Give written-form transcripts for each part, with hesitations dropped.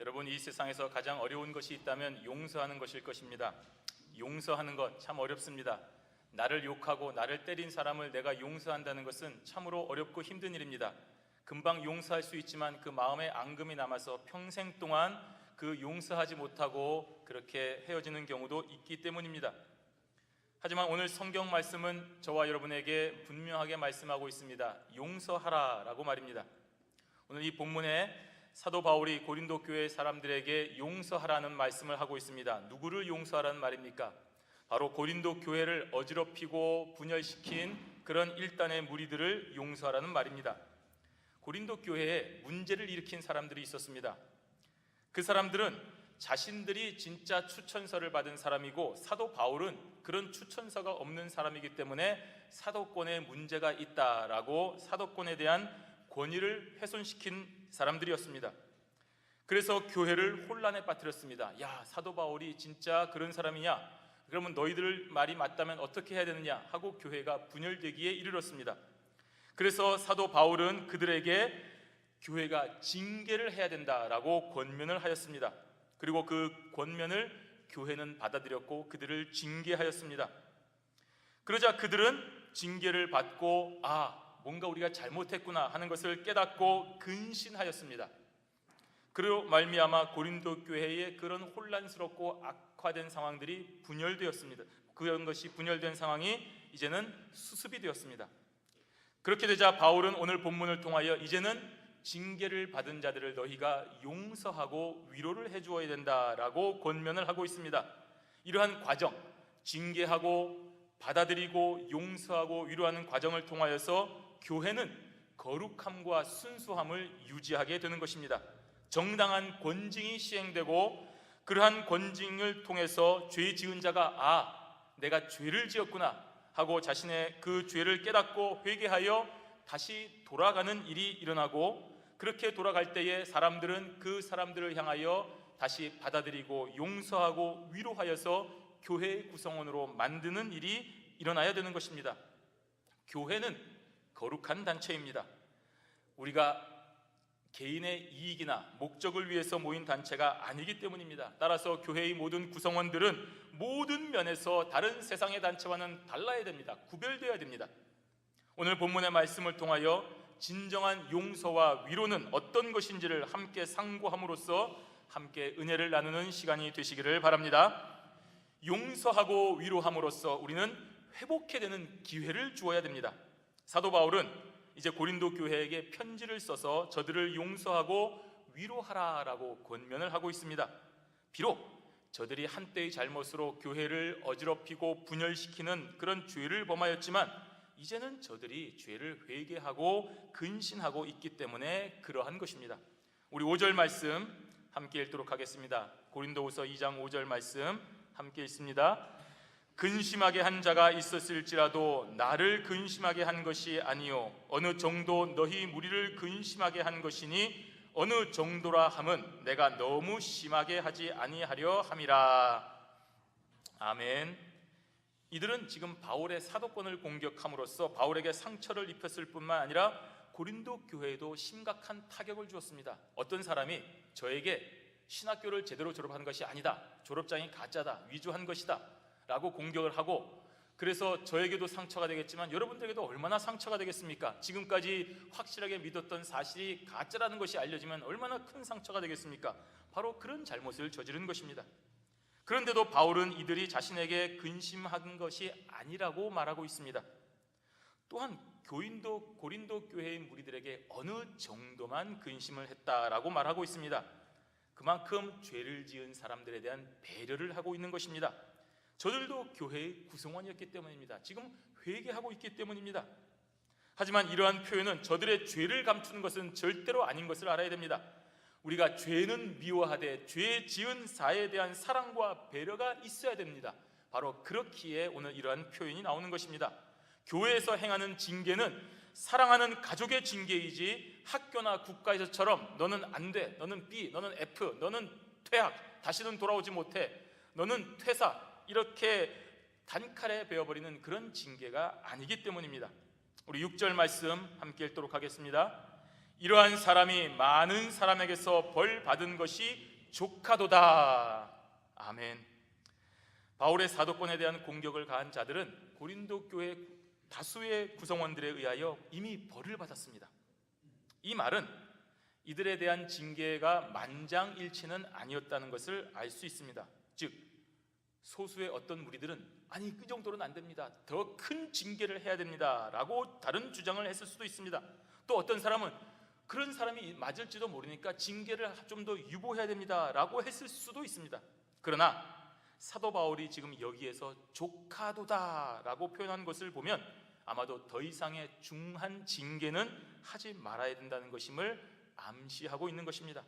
여러분, 이 세상에서 가장 어려운 것이 있다면 용서하는 것일 것입니다. 용서하는 것 참 어렵습니다. 나를 욕하고 나를 때린 사람을 내가 용서한다는 것은 참으로 어렵고 힘든 일입니다. 금방 용서할 수 있지만 그 마음에 앙금이 남아서 평생 동안 그 용서하지 못하고 그렇게 헤어지는 경우도 있기 때문입니다. 하지만 오늘 성경 말씀은 저와 여러분에게 분명하게 말씀하고 있습니다. 용서하라 라고 말입니다. 오늘 이 본문에 사도 바울이 고린도 교회 사람들에게 용서하라는 말씀을 하고 있습니다. 누구를 용서하라는 말입니까? 바로 고린도 교회를 어지럽히고 분열시킨 그런 일단의 무리들을 용서하라는 말입니다. 고린도 교회에 문제를 일으킨 사람들이 있었습니다. 그 사람들은 자신들이 진짜 추천서를 받은 사람이고 사도 바울은 그런 추천서가 없는 사람이기 때문에 사도권에 문제가 있다라고 사도권에 대한 권위를 훼손시킨 사람들이었습니다. 그래서 교회를 혼란에 빠뜨렸습니다. 야, 사도 바울이 진짜 그런 사람이냐? 그러면 너희들 말이 맞다면 어떻게 해야 되느냐? 하고 교회가 분열되기에 이르렀습니다. 그래서 사도 바울은 그들에게 교회가 징계를 해야 된다라고 권면을 하였습니다. 그리고 그 권면을 교회는 받아들였고 그들을 징계하였습니다. 그러자 그들은 징계를 받고 뭔가 우리가 잘못했구나 하는 것을 깨닫고 근신하였습니다. 그로 말미암아 고린도 교회의 그런 혼란스럽고 악화된 상황들이 분열되었습니다. 그런 것이 분열된 상황이 이제는 수습이 되었습니다. 그렇게 되자 바울은 오늘 본문을 통하여 이제는 징계를 받은 자들을 너희가 용서하고 위로를 해주어야 된다라고 권면을 하고 있습니다. 이러한 과정, 징계하고 받아들이고 용서하고 위로하는 과정을 통하여서 교회는 거룩함과 순수함을 유지하게 되는 것입니다. 정당한 권징이 시행되고 그러한 권징을 통해서 죄 지은 자가 내가 죄를 지었구나 하고 자신의 그 죄를 깨닫고 회개하여 다시 돌아가는 일이 일어나고, 그렇게 돌아갈 때에 사람들은 그 사람들을 향하여 다시 받아들이고 용서하고 위로하여서 교회의 구성원으로 만드는 일이 일어나야 되는 것입니다. 교회는 거룩한 단체입니다. 우리가 개인의 이익이나 목적을 위해서 모인 단체가 아니기 때문입니다. 따라서 교회의 모든 구성원들은 모든 면에서 다른 세상의 단체와는 달라야 됩니다. 구별되어야 됩니다. 오늘 본문의 말씀을 통하여 진정한 용서와 위로는 어떤 것인지를 함께 상고함으로써 함께 은혜를 나누는 시간이 되시기를 바랍니다. 용서하고 위로함으로써 우리는 회복해야 되는 기회를 주어야 됩니다. 사도 바울은 이제 고린도 교회에게 편지를 써서 저들을 용서하고 위로하라라고 권면을 하고 있습니다. 비록 저들이 한때의 잘못으로 교회를 어지럽히고 분열시키는 그런 죄를 범하였지만 이제는 저들이 죄를 회개하고 근신하고 있기 때문에 그러한 것입니다. 우리 5절 말씀 함께 읽도록 하겠습니다. 고린도후서 2장 5절 말씀 함께 읽습니다. 근심하게 한 자가 있었을지라도 나를 근심하게 한 것이 아니요 어느 정도 너희 무리를 근심하게 한 것이니 어느 정도라 함은 내가 너무 심하게 하지 아니하려 함이라. 아멘. 이들은 지금 바울의 사도권을 공격함으로써 바울에게 상처를 입혔을 뿐만 아니라 고린도 교회에도 심각한 타격을 주었습니다. 어떤 사람이 저에게 신학교를 제대로 졸업한 것이 아니다, 졸업장이 가짜다, 위조한 것이다 라고 공격을 하고, 그래서 저에게도 상처가 되겠지만 여러분들에게도 얼마나 상처가 되겠습니까? 지금까지 확실하게 믿었던 사실이 가짜라는 것이 알려지면 얼마나 큰 상처가 되겠습니까? 바로 그런 잘못을 저지른 것입니다. 그런데도 바울은 이들이 자신에게 근심한 것이 아니라고 말하고 있습니다. 또한 고린도 교회의 무리들에게 어느 정도만 근심을 했다라고 말하고 있습니다. 그만큼 죄를 지은 사람들에 대한 배려를 하고 있는 것입니다. 저들도 교회의 구성원이었기 때문입니다. 지금 회개하고 있기 때문입니다. 하지만 이러한 표현은 저들의 죄를 감추는 것은 절대로 아닌 것을 알아야 됩니다. 우리가 죄는 미워하되 죄 지은 자에 대한 사랑과 배려가 있어야 됩니다. 바로 그렇기에 오늘 이러한 표현이 나오는 것입니다. 교회에서 행하는 징계는 사랑하는 가족의 징계이지 학교나 국가에서처럼 너는 안 돼, 너는 B, 너는 F, 너는 퇴학, 다시는 돌아오지 못해, 너는 퇴사, 이렇게 단칼에 베어버리는 그런 징계가 아니기 때문입니다. 우리 6절 말씀 함께 읽도록 하겠습니다. 이러한 사람이 많은 사람에게서 벌 받은 것이 조카도다. 아멘. 바울의 사도권에 대한 공격을 가한 자들은 고린도 교회 다수의 구성원들에 의하여 이미 벌을 받았습니다. 이 말은 이들에 대한 징계가 만장일치는 아니었다는 것을 알 수 있습니다. 즉 소수의 어떤 무리들은 아니 그 정도는 안 됩니다, 더 큰 징계를 해야 됩니다 라고 다른 주장을 했을 수도 있습니다. 또 어떤 사람은 그런 사람이 맞을지도 모르니까 징계를 좀 더 유보해야 됩니다 라고 했을 수도 있습니다. 그러나 사도 바울이 지금 여기에서 조카도다 라고 표현한 것을 보면 아마도 더 이상의 중한 징계는 하지 말아야 된다는 것임을 암시하고 있는 것입니다.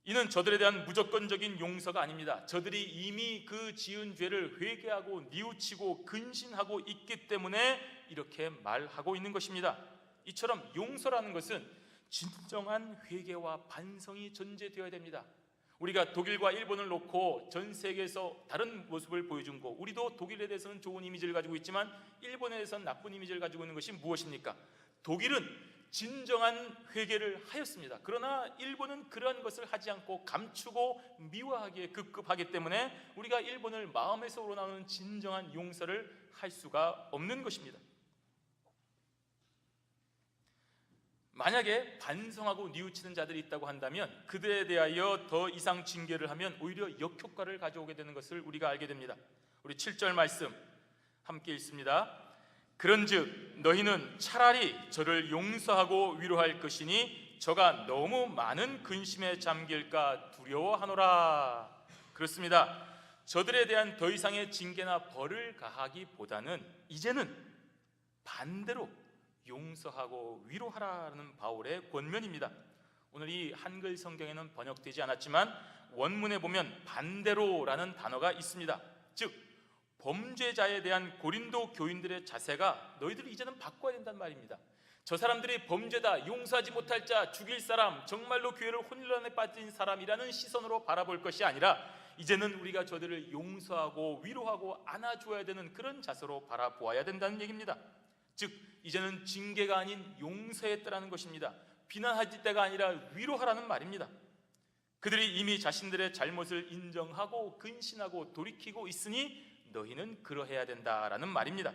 이는 저들에 대한 무조건적인 용서가 아닙니다. 저들이 이미 그 지은 죄를 회개하고 뉘우치고 근신하고 있기 때문에 이렇게 말하고 있는 것입니다. 이처럼 용서라는 것은 진정한 회개와 반성이 전제되어야 됩니다. 우리가 독일과 일본을 놓고 전 세계에서 다른 모습을 보여준 거, 우리도 독일에 대해서는 좋은 이미지를 가지고 있지만 일본에 대해서는 나쁜 이미지를 가지고 있는 것이 무엇입니까? 독일은 진정한 회개를 하였습니다. 그러나 일본은 그러한 것을 하지 않고 감추고 미화하기에 급급하기 때문에 우리가 일본을 마음에서 우러나오는 진정한 용서를 할 수가 없는 것입니다. 만약에 반성하고 뉘우치는 자들이 있다고 한다면 그들에 대하여 더 이상 징계를 하면 오히려 역효과를 가져오게 되는 것을 우리가 알게 됩니다. 우리 7절 말씀 함께 읽습니다. 그런즉 너희는 차라리 저를 용서하고 위로할 것이니 저가 너무 많은 근심에 잠길까 두려워하노라. 그렇습니다. 저들에 대한 더 이상의 징계나 벌을 가하기보다는 이제는 반대로 용서하고 위로하라는 바울의 권면입니다. 오늘 이 한글 성경에는 번역되지 않았지만 원문에 보면 반대로라는 단어가 있습니다. 즉 범죄자에 대한 고린도 교인들의 자세가 너희들이 이제는 바꿔야 된다는 말입니다. 저 사람들이 범죄다, 용서하지 못할 자, 죽일 사람, 정말로 교회를 혼란에 빠진 사람이라는 시선으로 바라볼 것이 아니라 이제는 우리가 저들을 용서하고 위로하고 안아줘야 되는 그런 자세로 바라보아야 된다는 얘기입니다. 즉 이제는 징계가 아닌 용서에 따르는 것입니다. 비난할 때가 아니라 위로하라는 말입니다. 그들이 이미 자신들의 잘못을 인정하고 근신하고 돌이키고 있으니 너희는 그러해야 된다라는 말입니다.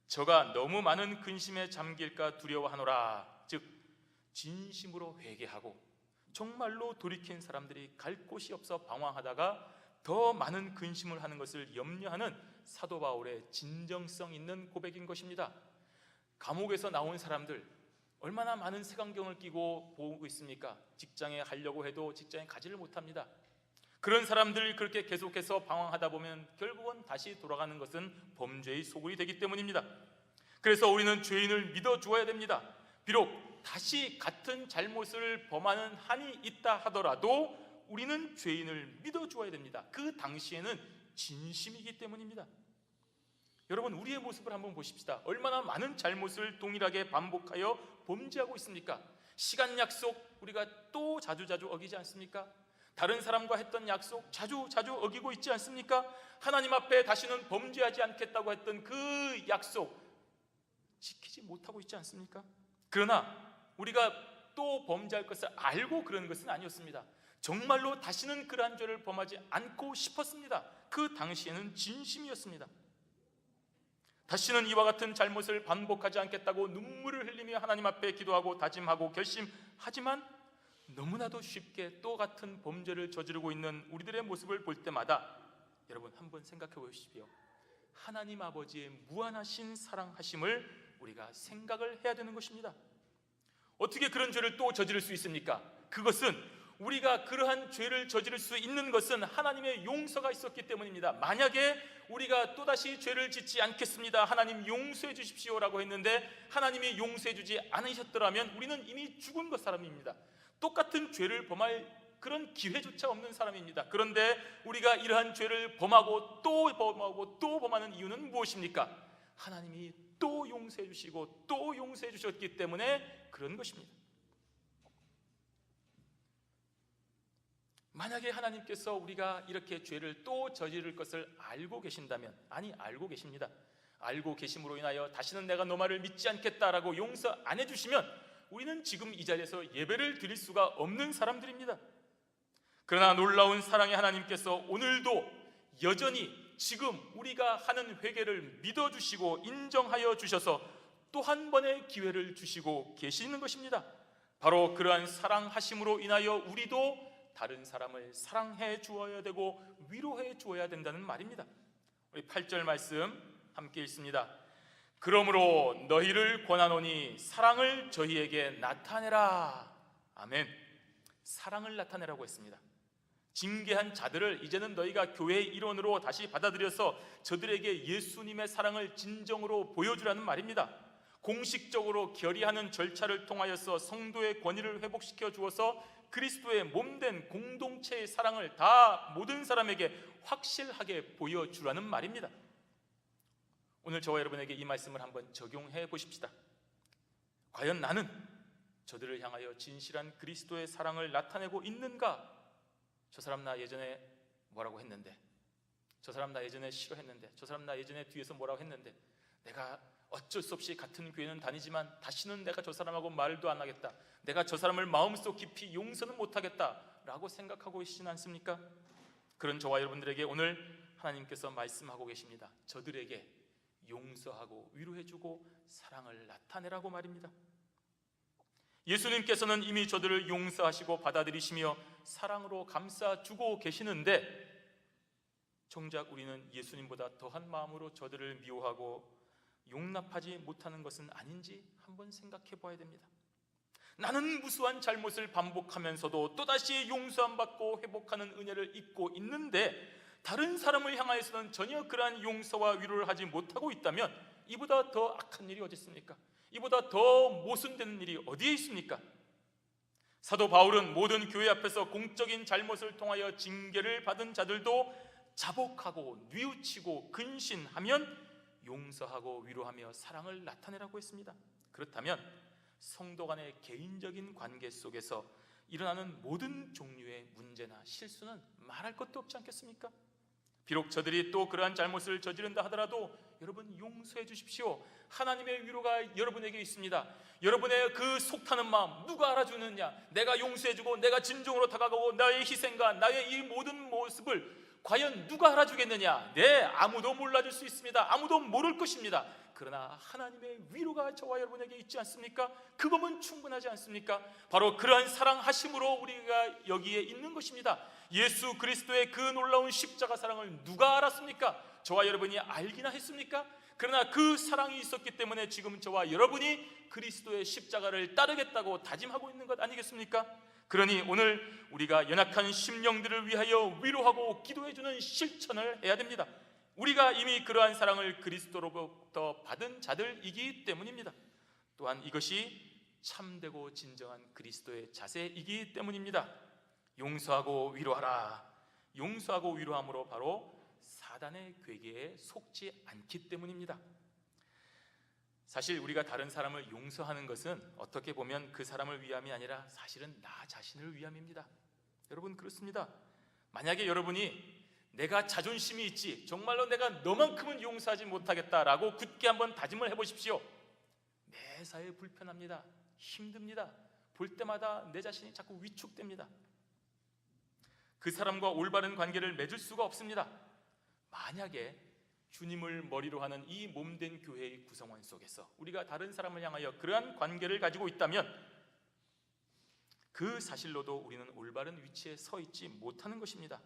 저가 너무 많은 근심에 잠길까 두려워하노라. 즉 진심으로 회개하고 정말로 돌이킨 사람들이 갈 곳이 없어 방황하다가 더 많은 근심을 하는 것을 염려하는 사도 바울의 진정성 있는 고백인 것입니다. 감옥에서 나온 사람들 얼마나 많은 색안경을 끼고 보고 있습니까? 직장에 가려고 해도 직장에 가지를 못합니다. 그런 사람들이 그렇게 계속해서 방황하다 보면 결국은 다시 돌아가는 것은 범죄의 소굴이 되기 때문입니다. 그래서 우리는 죄인을 믿어주어야 됩니다. 비록 다시 같은 잘못을 범하는 한이 있다 하더라도 우리는 죄인을 믿어주어야 됩니다. 그 당시에는 진심이기 때문입니다. 여러분 우리의 모습을 한번 보십시다. 얼마나 많은 잘못을 동일하게 반복하여 범죄하고 있습니까? 시간 약속 우리가 또 자주자주 어기지 않습니까? 다른 사람과 했던 약속 자주 어기고 있지 않습니까? 하나님 앞에 다시는 범죄하지 않겠다고 했던 그 약속 지키지 못하고 있지 않습니까? 그러나 우리가 또 범죄할 것을 알고 그러는 것은 아니었습니다. 정말로 다시는 그러한 죄를 범하지 않고 싶었습니다. 그 당시에는 진심이었습니다. 다시는 이와 같은 잘못을 반복하지 않겠다고 눈물을 흘리며 하나님 앞에 기도하고 다짐하고 결심하지만 너무나도 쉽게 또 같은 범죄를 저지르고 있는 우리들의 모습을 볼 때마다 여러분 한번 생각해 보십시오. 하나님 아버지의 무한하신 사랑하심을 우리가 생각을 해야 되는 것입니다. 어떻게 그런 죄를 또 저지를 수 있습니까? 그것은 우리가 그러한 죄를 저지를 수 있는 것은 하나님의 용서가 있었기 때문입니다. 만약에 우리가 또다시 죄를 짓지 않겠습니다, 하나님 용서해 주십시오라고 했는데 하나님이 용서해 주지 않으셨더라면 우리는 이미 죽은 것 사람입니다. 똑같은 죄를 범할 그런 기회조차 없는 사람입니다. 그런데 우리가 이러한 죄를 범하고 또 범하고 또 범하는 이유는 무엇입니까? 하나님이 또 용서해 주시고 또 용서해 주셨기 때문에 그런 것입니다. 만약에 하나님께서 우리가 이렇게 죄를 또 저지를 것을 알고 계신다면, 아니 알고 계십니다. 알고 계심으로 인하여 다시는 내가 너 말을 믿지 않겠다라고 용서 안 해주시면 우리는 지금 이 자리에서 예배를 드릴 수가 없는 사람들입니다. 그러나 놀라운 사랑의 하나님께서 오늘도 여전히 지금 우리가 하는 회개를 믿어주시고 인정하여 주셔서 또 한 번의 기회를 주시고 계시는 것입니다. 바로 그러한 사랑하심으로 인하여 우리도 다른 사람을 사랑해 주어야 되고 위로해 주어야 된다는 말입니다. 우리 8절 말씀 함께 읽습니다. 그러므로 너희를 권하노니 사랑을 저희에게 나타내라. 아멘. 사랑을 나타내라고 했습니다. 징계한 자들을 이제는 너희가 교회의 일원으로 다시 받아들여서 저들에게 예수님의 사랑을 진정으로 보여주라는 말입니다. 공식적으로 결의하는 절차를 통하여서 성도의 권위를 회복시켜 주어서 그리스도의 몸된 공동체의 사랑을 다 모든 사람에게 확실하게 보여주라는 말입니다. 오늘 저와 여러분에게 이 말씀을 한번 적용해 보십시다. 과연 나는 저들을 향하여 진실한 그리스도의 사랑을 나타내고 있는가? 저 사람 나 예전에 뭐라고 했는데, 저 사람 나 예전에 싫어했는데, 저 사람 나 예전에 뒤에서 뭐라고 했는데, 내가 어쩔 수 없이 같은 교회는 다니지만 다시는 내가 저 사람하고 말도 안 하겠다, 내가 저 사람을 마음속 깊이 용서는 못하겠다 라고 생각하고 계시진 않습니까? 그런 저와 여러분들에게 오늘 하나님께서 말씀하고 계십니다. 저들에게 용서하고 위로해주고 사랑을 나타내라고 말입니다. 예수님께서는 이미 저들을 용서하시고 받아들이시며 사랑으로 감싸주고 계시는데, 정작 우리는 예수님보다 더한 마음으로 저들을 미워하고 용납하지 못하는 것은 아닌지 한번 생각해 봐야 됩니다. 나는 무수한 잘못을 반복하면서도 또다시 용서함 받고 회복하는 은혜를 잊고 있는데, 다른 사람을 향하여서는 전혀 그러한 용서와 위로를 하지 못하고 있다면 이보다 더 악한 일이 어디 있습니까? 이보다 더 모순되는 일이 어디에 있습니까? 사도 바울은 모든 교회 앞에서 공적인 잘못을 통하여 징계를 받은 자들도 자복하고 뉘우치고 근신하면 용서하고 위로하며 사랑을 나타내라고 했습니다. 그렇다면 성도 간의 개인적인 관계 속에서 일어나는 모든 종류의 문제나 실수는 말할 것도 없지 않겠습니까? 비록 저들이 또 그러한 잘못을 저지른다 하더라도 여러분 용서해 주십시오. 하나님의 위로가 여러분에게 있습니다. 여러분의 그 속타는 마음 누가 알아주느냐? 내가 용서해주고 내가 진정으로 다가가고 나의 희생과 나의 이 모든 모습을 과연 누가 알아주겠느냐? 네, 아무도 몰라줄 수 있습니다. 아무도 모를 것입니다. 그러나 하나님의 위로가 저와 여러분에게 있지 않습니까? 그거면 충분하지 않습니까? 바로 그러한 사랑하심으로 우리가 여기에 있는 것입니다. 예수 그리스도의 그 놀라운 십자가 사랑을 누가 알았습니까? 저와 여러분이 알기나 했습니까? 그러나 그 사랑이 있었기 때문에 지금 저와 여러분이 그리스도의 십자가를 따르겠다고 다짐하고 있는 것 아니겠습니까? 그러니 오늘 우리가 연약한 심령들을 위하여 위로하고 기도해주는 실천을 해야 됩니다. 우리가 이미 그러한 사랑을 그리스도로부터 받은 자들이기 때문입니다. 또한 이것이 참되고 진정한 그리스도의 자세이기 때문입니다. 용서하고 위로하라. 용서하고 위로함으로 바로 사단의 괴계에 속지 않기 때문입니다. 사실 우리가 다른 사람을 용서하는 것은 어떻게 보면 그 사람을 위함이 아니라 사실은 나 자신을 위함입니다. 여러분 그렇습니다. 만약에 여러분이 내가 자존심이 있지, 정말로 내가 너만큼은 용서하지 못하겠다라고 굳게 한번 다짐을 해보십시오. 매사에 불편합니다. 힘듭니다. 볼 때마다 내 자신이 자꾸 위축됩니다. 그 사람과 올바른 관계를 맺을 수가 없습니다. 만약에 주님을 머리로 하는 이 몸된 교회의 구성원 속에서 우리가 다른 사람을 향하여 그러한 관계를 가지고 있다면 그 사실로도 우리는 올바른 위치에 서 있지 못하는 것입니다.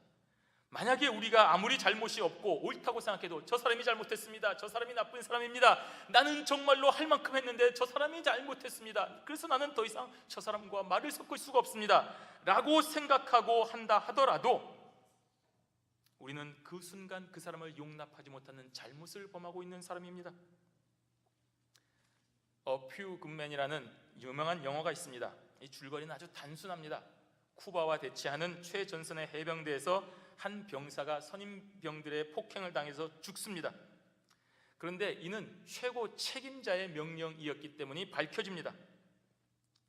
만약에 우리가 아무리 잘못이 없고 옳다고 생각해도 저 사람이 잘못했습니다, 저 사람이 나쁜 사람입니다, 나는 정말로 할 만큼 했는데 저 사람이 잘못했습니다, 그래서 나는 더 이상 저 사람과 말을 섞을 수가 없습니다 라고 생각하고 한다 하더라도 우리는 그 순간 그 사람을 용납하지 못하는 잘못을 범하고 있는 사람입니다. A Few Good Men이라는 유명한 영화가 있습니다. 이 줄거리는 아주 단순합니다. 쿠바와 대치하는 최전선의 해병대에서 한 병사가 선임병들의 폭행을 당해서 죽습니다. 그런데 이는 최고 책임자의 명령이었기 때문이 밝혀집니다.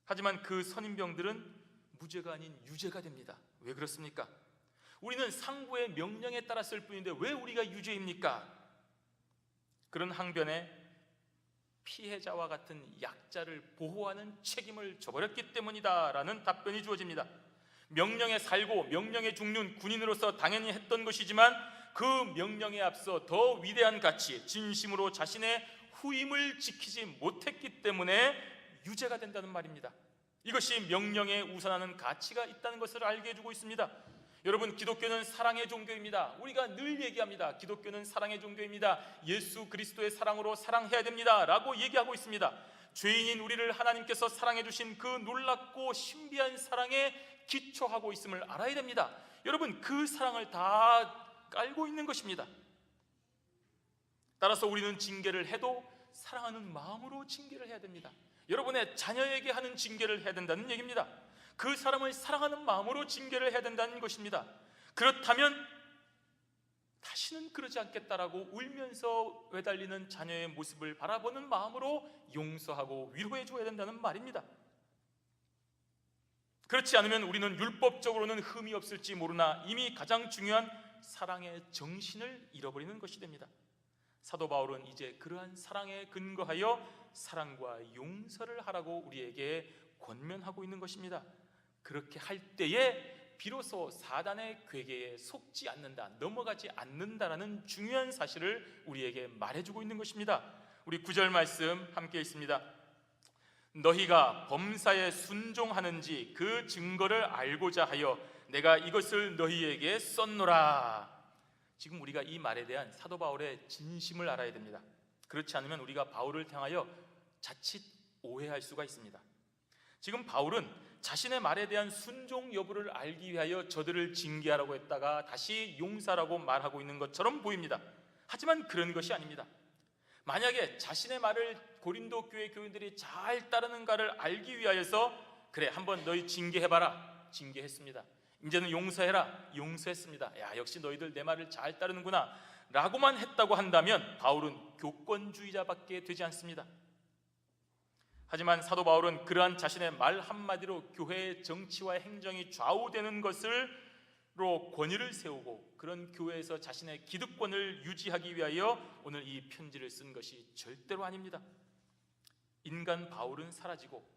하지만 그 선임병들은 무죄가 아닌 유죄가 됩니다. 왜 그렇습니까? 우리는 상부의 명령에 따랐을 뿐인데 왜 우리가 유죄입니까? 그런 항변에 피해자와 같은 약자를 보호하는 책임을 져버렸기 때문이다 라는 답변이 주어집니다. 명령에 살고 명령에 죽는 군인으로서 당연히 했던 것이지만 그 명령에 앞서 더 위대한 가치, 진심으로 자신의 후임을 지키지 못했기 때문에 유죄가 된다는 말입니다. 이것이 명령에 우선하는 가치가 있다는 것을 알게 해주고 있습니다. 여러분, 기독교는 사랑의 종교입니다. 우리가 늘 얘기합니다. 기독교는 사랑의 종교입니다. 예수 그리스도의 사랑으로 사랑해야 됩니다 라고 얘기하고 있습니다. 죄인인 우리를 하나님께서 사랑해 주신 그 놀랍고 신비한 사랑에 기초하고 있음을 알아야 됩니다. 여러분, 그 사랑을 다 깔고 있는 것입니다. 따라서 우리는 징계를 해도 사랑하는 마음으로 징계를 해야 됩니다. 여러분의 자녀에게 하는 징계를 해야 된다는 얘기입니다. 그 사람을 사랑하는 마음으로 징계를 해야 된다는 것입니다. 그렇다면 다시는 그러지 않겠다라고 울면서 외달리는 자녀의 모습을 바라보는 마음으로 용서하고 위로해 줘야 된다는 말입니다. 그렇지 않으면 우리는 율법적으로는 흠이 없을지 모르나 이미 가장 중요한 사랑의 정신을 잃어버리는 것이 됩니다. 사도 바울은 이제 그러한 사랑에 근거하여 사랑과 용서를 하라고 우리에게 권면하고 있는 것입니다. 그렇게 할 때에 비로소 사단의 괴계에 속지 않는다, 넘어가지 않는다라는 중요한 사실을 우리에게 말해주고 있는 것입니다. 우리 9절 말씀 함께 있습니다. 너희가 범사에 순종하는지 그 증거를 알고자 하여 내가 이것을 너희에게 썼노라. 지금 우리가 이 말에 대한 사도 바울의 진심을 알아야 됩니다. 그렇지 않으면 우리가 바울을 향하여 자칫 오해할 수가 있습니다. 지금 바울은 자신의 말에 대한 순종 여부를 알기 위하여 저들을 징계하라고 했다가 다시 용서라고 말하고 있는 것처럼 보입니다. 하지만 그런 것이 아닙니다. 만약에 자신의 말을 고린도 교회 교인들이 잘 따르는가를 알기 위하여서 그래, 한번 너희 징계해봐라, 징계했습니다. 이제는 용서해라, 용서했습니다. 야, 역시 너희들 내 말을 잘 따르는구나 라고만 했다고 한다면 바울은 교권주의자밖에 되지 않습니다. 하지만 사도 바울은 그러한 자신의 말 한마디로 교회의 정치와 행정이 좌우되는 것으로 권위를 세우고 그런 교회에서 자신의 기득권을 유지하기 위하여 오늘 이 편지를 쓴 것이 절대로 아닙니다. 인간 바울은 사라지고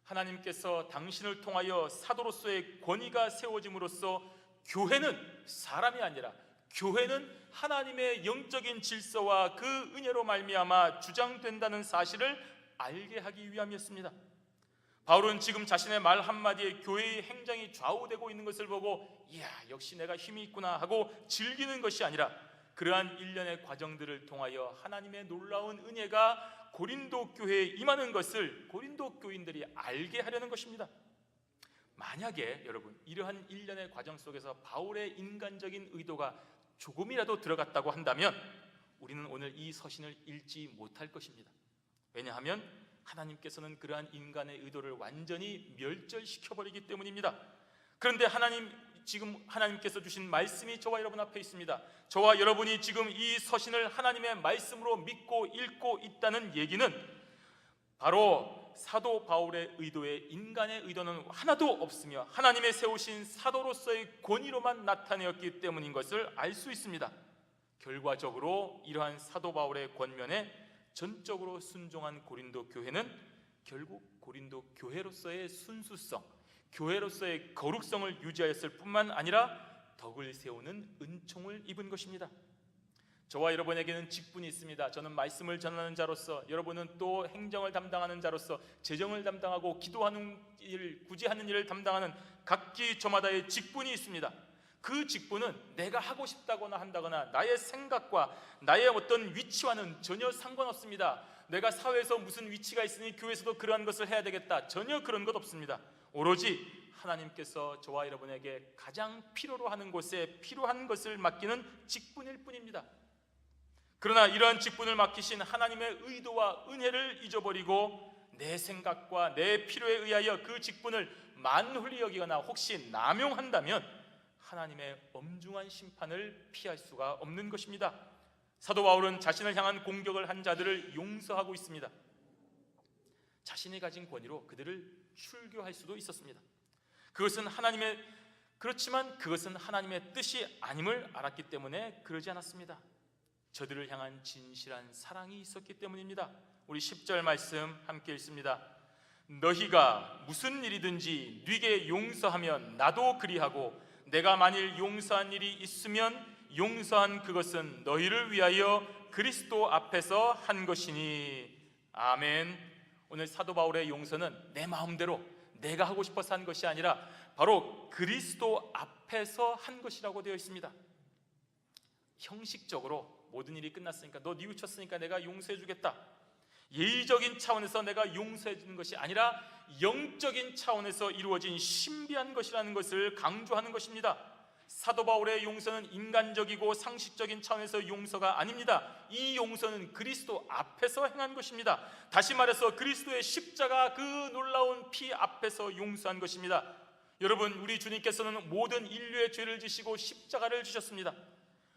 하나님께서 당신을 통하여 사도로서의 권위가 세워짐으로써 교회는 사람이 아니라 교회는 하나님의 영적인 질서와 그 은혜로 말미암아 주장된다는 사실을 알게 하기 위함이었습니다. 바울은 지금 자신의 말 한마디에 교회의 행정이 좌우되고 있는 것을 보고 이야, 역시 내가 힘이 있구나 하고 즐기는 것이 아니라 그러한 일련의 과정들을 통하여 하나님의 놀라운 은혜가 고린도 교회에 임하는 것을 고린도 교인들이 알게 하려는 것입니다. 만약에 여러분 이러한 일련의 과정 속에서 바울의 인간적인 의도가 조금이라도 들어갔다고 한다면 우리는 오늘 이 서신을 읽지 못할 것입니다. 왜냐하면 하나님께서는 그러한 인간의 의도를 완전히 멸절시켜버리기 때문입니다. 그런데 지금 하나님께서 주신 말씀이 저와 여러분 앞에 있습니다. 저와 여러분이 지금 이 서신을 하나님의 말씀으로 믿고 읽고 있다는 얘기는 바로 사도 바울의 의도에 인간의 의도는 하나도 없으며 하나님의 세우신 사도로서의 권위로만 나타내었기 때문인 것을 알 수 있습니다. 결과적으로 이러한 사도 바울의 권면에 전적으로 순종한 고린도 교회는 결국 고린도 교회로서의 순수성, 교회로서의 거룩성을 유지하였을 뿐만 아니라 덕을 세우는 은총을 입은 것입니다. 저와 여러분에게는 직분이 있습니다. 저는 말씀을 전하는 자로서, 여러분은 또 행정을 담당하는 자로서 재정을 담당하고 기도하는 일, 구제하는 일을 담당하는 각기 저마다의 직분이 있습니다. 그 직분은 내가 하고 싶다거나 한다거나 나의 생각과 나의 어떤 위치와는 전혀 상관없습니다. 내가 사회에서 무슨 위치가 있으니 교회에서도 그러한 것을 해야 되겠다, 전혀 그런 것 없습니다. 오로지 하나님께서 저와 여러분에게 가장 필요로 하는 곳에 필요한 것을 맡기는 직분일 뿐입니다. 그러나 이러한 직분을 맡기신 하나님의 의도와 은혜를 잊어버리고 내 생각과 내 필요에 의하여 그 직분을 만홀히 여기거나 혹시 남용한다면 하나님의 엄중한 심판을 피할 수가 없는 것입니다. 사도 바울은 자신을 향한 공격을 한 자들을 용서하고 있습니다. 자신이 가진 권위로 그들을 출교할 수도 있었습니다. 그렇지만 그것은 하나님의 뜻이 아님을 알았기 때문에 그러지 않았습니다. 저들을 향한 진실한 사랑이 있었기 때문입니다. 우리 10절 말씀 함께 읽습니다. 너희가 무슨 일이든지 네게 용서하면 나도 그리하고 내가 만일 용서한 일이 있으면 용서한 그것은 너희를 위하여 그리스도 앞에서 한 것이니. 아멘. 오늘 사도 바울의 용서는 내 마음대로 내가 하고 싶어서 한 것이 아니라 바로 그리스도 앞에서 한 것이라고 되어 있습니다. 형식적으로 모든 일이 끝났으니까, 너 뉘우쳤으니까 내가 용서해 주겠다, 예의적인 차원에서 내가 용서해 주는 것이 아니라 영적인 차원에서 이루어진 신비한 것이라는 것을 강조하는 것입니다. 사도 바울의 용서는 인간적이고 상식적인 차원에서 용서가 아닙니다. 이 용서는 그리스도 앞에서 행한 것입니다. 다시 말해서 그리스도의 십자가, 그 놀라운 피 앞에서 용서한 것입니다. 여러분, 우리 주님께서는 모든 인류의 죄를 지시고 십자가를 지셨습니다.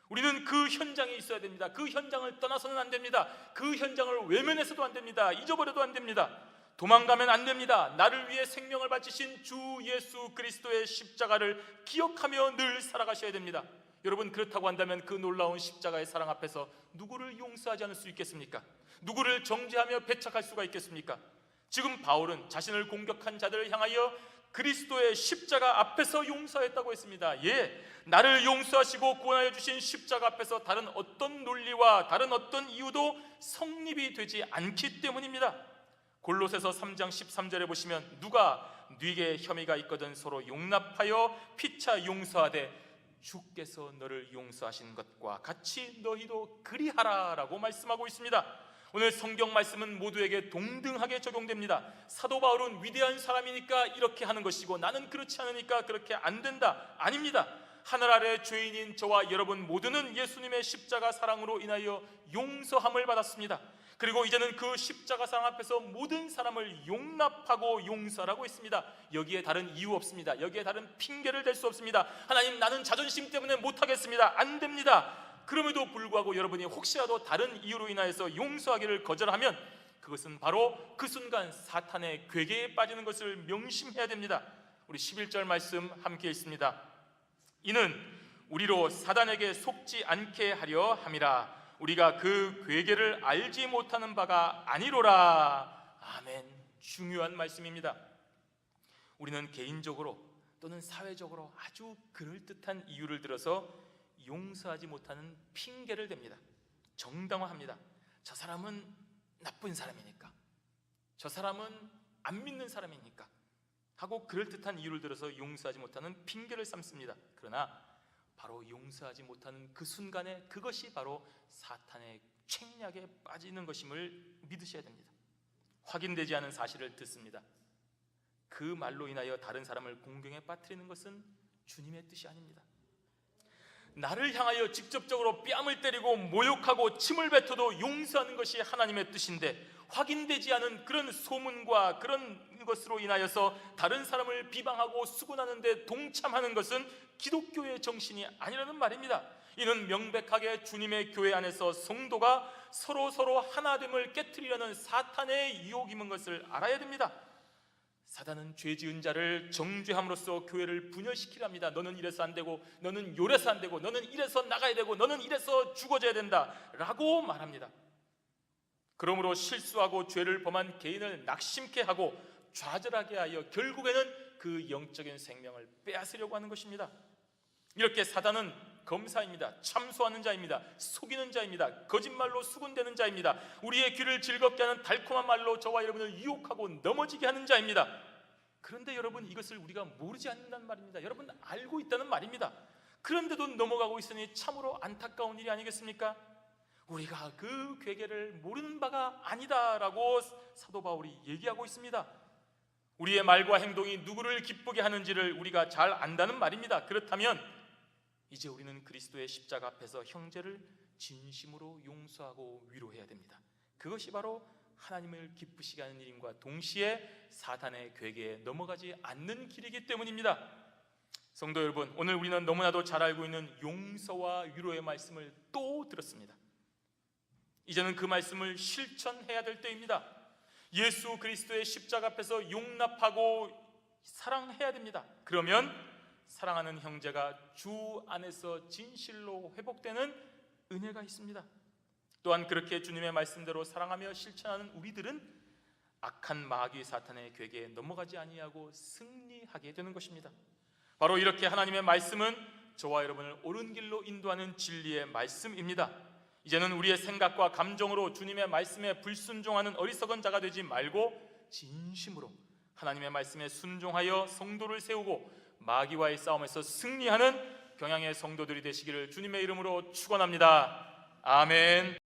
우리는 그 현장에 있어야 됩니다. 그 현장을 떠나서는 안 됩니다. 그 현장을 외면해서도 안 됩니다. 잊어버려도 안 됩니다. 도망가면 안 됩니다. 나를 위해 생명을 바치신 주 예수 그리스도의 십자가를 기억하며 늘 살아가셔야 됩니다. 여러분, 그렇다고 한다면 그 놀라운 십자가의 사랑 앞에서 누구를 용서하지 않을 수 있겠습니까? 누구를 정죄하며 배척할 수가 있겠습니까? 지금 바울은 자신을 공격한 자들을 향하여 그리스도의 십자가 앞에서 용서했다고 했습니다. 예, 나를 용서하시고 구원하여 주신 십자가 앞에서 다른 어떤 논리와 다른 어떤 이유도 성립이 되지 않기 때문입니다. 골로새서 3장 13절에 보시면, 누가 네게 혐의가 있거든 서로 용납하여 피차 용서하되 주께서 너를 용서하신 것과 같이 너희도 그리하라 라고 말씀하고 있습니다. 오늘 성경 말씀은 모두에게 동등하게 적용됩니다. 사도 바울은 위대한 사람이니까 이렇게 하는 것이고 나는 그렇지 않으니까 그렇게 안 된다, 아닙니다. 하늘 아래 죄인인 저와 여러분 모두는 예수님의 십자가 사랑으로 인하여 용서함을 받았습니다. 그리고 이제는 그 십자가 사랑 앞에서 모든 사람을 용납하고 용서하라고 했습니다. 여기에 다른 이유 없습니다. 여기에 다른 핑계를 댈 수 없습니다. 하나님, 나는 자존심 때문에 못하겠습니다. 안 됩니다. 그럼에도 불구하고 여러분이 혹시라도 다른 이유로 인하여서 용서하기를 거절하면 그것은 바로 그 순간 사탄의 괴계에 빠지는 것을 명심해야 됩니다. 우리 11절 말씀 함께 읽습니다. 이는 우리로 사단에게 속지 않게 하려 함이라. 우리가 그 괴계를 알지 못하는 바가 아니로라. 아멘. 중요한 말씀입니다. 우리는 개인적으로 또는 사회적으로 아주 그럴듯한 이유를 들어서 용서하지 못하는 핑계를 댑니다. 정당화합니다. 저 사람은 나쁜 사람이니까, 저 사람은 안 믿는 사람이니까 하고 그럴듯한 이유를 들어서 용서하지 못하는 핑계를 삼습니다. 그러나 바로 용서하지 못하는 그 순간에 그것이 바로 사탄의 책략에 빠지는 것임을 믿으셔야 됩니다. 확인되지 않은 사실을 듣습니다. 그 말로 인하여 다른 사람을 공경에 빠뜨리는 것은 주님의 뜻이 아닙니다. 나를 향하여 직접적으로 뺨을 때리고 모욕하고 침을 뱉어도 용서하는 것이 하나님의 뜻인데, 확인되지 않은 그런 소문과 그런 것으로 인하여서 다른 사람을 비방하고 수군하는 데 동참하는 것은 기독교의 정신이 아니라는 말입니다. 이는 명백하게 주님의 교회 안에서 성도가 서로 하나됨을 깨트리려는 사탄의 유혹임인 것을 알아야 됩니다. 사단은 죄 지은 자를 정죄함으로써 교회를 분열시키랍니다. 너는 이래서 안 되고, 너는 요래서 안 되고, 너는 이래서 나가야 되고, 너는 이래서 죽어져야 된다 라고 말합니다. 그러므로 실수하고 죄를 범한 개인을 낙심케 하고 좌절하게 하여 결국에는 그 영적인 생명을 빼앗으려고 하는 것입니다. 이렇게 사단은 검사입니다. 참소하는 자입니다. 속이는 자입니다. 거짓말로 수군대는 자입니다. 우리의 귀를 즐겁게 하는 달콤한 말로 저와 여러분을 유혹하고 넘어지게 하는 자입니다. 그런데 여러분, 이것을 우리가 모르지 않는다는 말입니다. 여러분, 알고 있다는 말입니다. 그런데도 넘어가고 있으니 참으로 안타까운 일이 아니겠습니까? 우리가 그 괴계를 모르는 바가 아니다라고 사도 바울이 얘기하고 있습니다. 우리의 말과 행동이 누구를 기쁘게 하는지를 우리가 잘 안다는 말입니다. 그렇다면 이제 우리는 그리스도의 십자가 앞에서 형제를 진심으로 용서하고 위로해야 됩니다. 그것이 바로 하나님을 기쁘시게 하는 일임과 동시에 사탄의 괴계에 넘어가지 않는 길이기 때문입니다. 성도 여러분, 오늘 우리는 너무나도 잘 알고 있는 용서와 위로의 말씀을 또 들었습니다. 이제는 그 말씀을 실천해야 될 때입니다. 예수 그리스도의 십자가 앞에서 용납하고 사랑해야 됩니다. 그러면 사랑하는 형제가 주 안에서 진실로 회복되는 은혜가 있습니다. 또한 그렇게 주님의 말씀대로 사랑하며 실천하는 우리들은 악한 마귀 사탄의 괴계에 넘어가지 아니하고 승리하게 되는 것입니다. 바로 이렇게 하나님의 말씀은 저와 여러분을 옳은 길로 인도하는 진리의 말씀입니다. 이제는 우리의 생각과 감정으로 주님의 말씀에 불순종하는 어리석은 자가 되지 말고 진심으로 하나님의 말씀에 순종하여 성도를 세우고 마귀와의 싸움에서 승리하는 경향의 성도들이 되시기를 주님의 이름으로 축원합니다. 아멘.